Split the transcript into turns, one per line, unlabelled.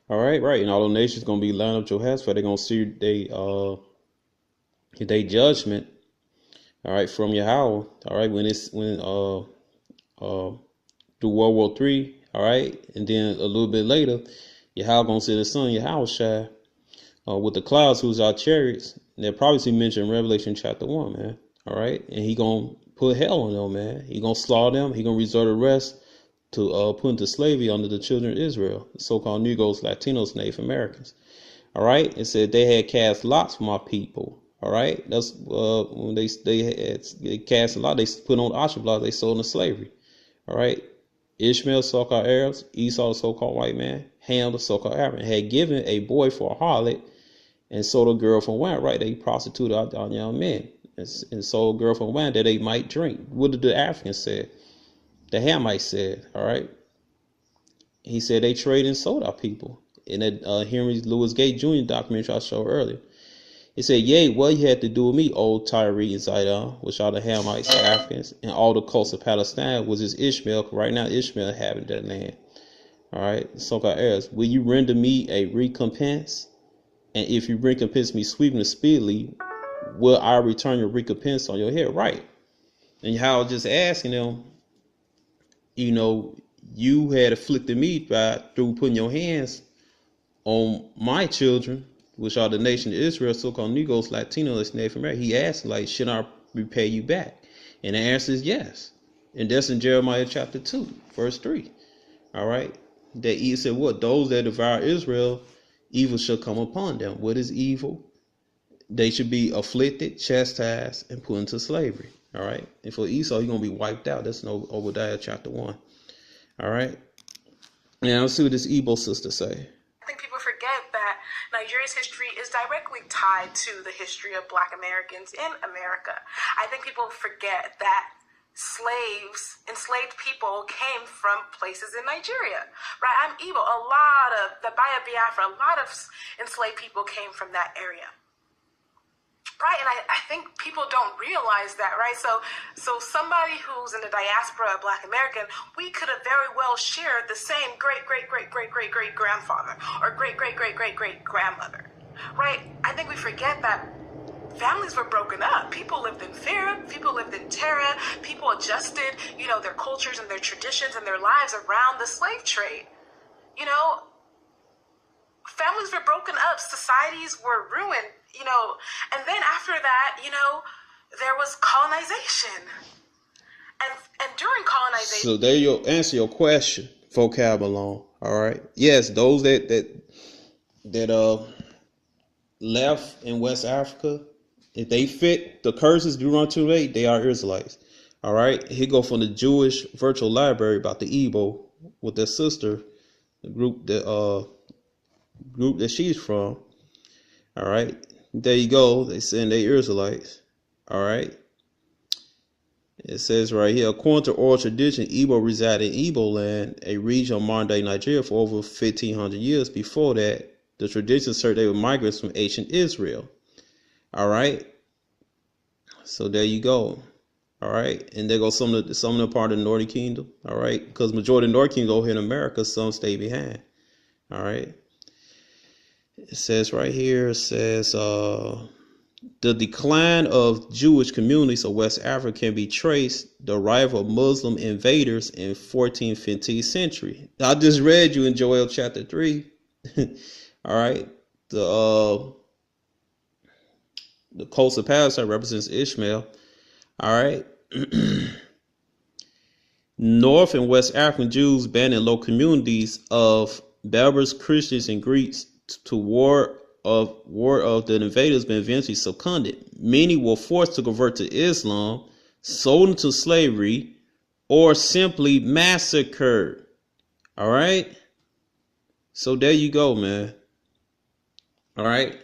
All right, right. And all the nations gonna be lined up your house for they're gonna see they judgment. All right, from Yahweh. All right, when through World War III. All right, and then a little bit later, Yahweh gonna see the sun, Yahweh shine with the clouds, who's our chariots. And they'll probably see mentioned in Revelation chapter 1, man. All right, and he gonna put hell on them, man. He gonna slaughter them. He gonna reserve the rest to put into slavery under the children of Israel, the so-called Negroes, Latinos, Native Americans. All right, it said they had cast lots for my people. All right, that's when they cast a lot. They put on Asher blood. They sold into slavery. All right, Ishmael, so-called Arabs, Esau, the so-called white man, Ham, the so-called Arab, had given a boy for a harlot and sold a girl for wine. Right, they prostituted our young men and sold a girl for wine that they might drink. What did the Africans say? The Hamites said, all right. He said they traded and sold our people. In that Henry Louis Gates Jr. documentary I showed earlier. He said, yea, what you had to do with me, old Tyre and Zidon, which are the Hamites, the Africans, and all the coast of Palestine, was this Ishmael. Right now, Ishmael having that land. All right, so-called Arabs. Will you render me a recompense? And if you recompense me sweetly and speedily, will I return your recompense on your head? Right. And how I was just asking them, you know, you had afflicted me through putting your hands on my children, which are the nation of Israel, so-called Negroes, Latinos, Native American. He asked, like, should I repay you back? And the answer is yes. And that's in Jeremiah chapter 2, verse 3. All right. That he said, what? Those that devour Israel, evil shall come upon them. What is evil? They should be afflicted, chastised, and put into slavery. All right. And for Esau, you're going to be wiped out. That's in Obadiah chapter 1. All right. Now let's see what this Igbo sister say.
I think people forget that Nigeria's history is directly tied to the history of Black Americans in America. I think people forget that enslaved people came from places in Nigeria, right? I'm Igbo. A lot of the Baya Biafra, a lot of enslaved people came from that area. Right, and I think people don't realize that, right? So somebody who's in the diaspora, a Black American, we could have very well shared the same great-great-great-great-great-great-grandfather or great-great-great-great-great-grandmother, right? I think we forget that families were broken up. People lived in fear. People lived in terror. People adjusted, their cultures and their traditions and their lives around the slave trade. Families were broken up. Societies were ruined. And then after that, there was colonization. And during colonization.
So there you answer your question, Vocab Malone. All right. Yes, those that left in West Africa, if they fit the curses Deuteronomy 2:8, they are Israelites. All right. Here go from the Jewish virtual library about the Igbo with their sister, the group that she's from. All right. There you go. They saying they Israelites. All right. It says right here, according to oral tradition, Igbo resided in Igbo land, a region of modern-day Nigeria, for over 1,500 years. Before that, the tradition asserted they were migrants from ancient Israel. All right. So there you go. All right. And there goes some of the part of the Northern Kingdom. All right. Because majority of the Northern Kingdom over here in America, some stay behind. All right. It says right here, the decline of Jewish communities of West Africa can be traced the arrival of Muslim invaders in 14th, 15th century. I just read you in Joel chapter 3. All right. The coast of Palestine represents Ishmael. All right. North and West African Jews abandoned local communities of Berbers, Christians, and Greeks to war of the invaders, but eventually succumbed. Many were forced to convert to Islam, sold into slavery, or simply massacred. All right. So there you go, man. All right.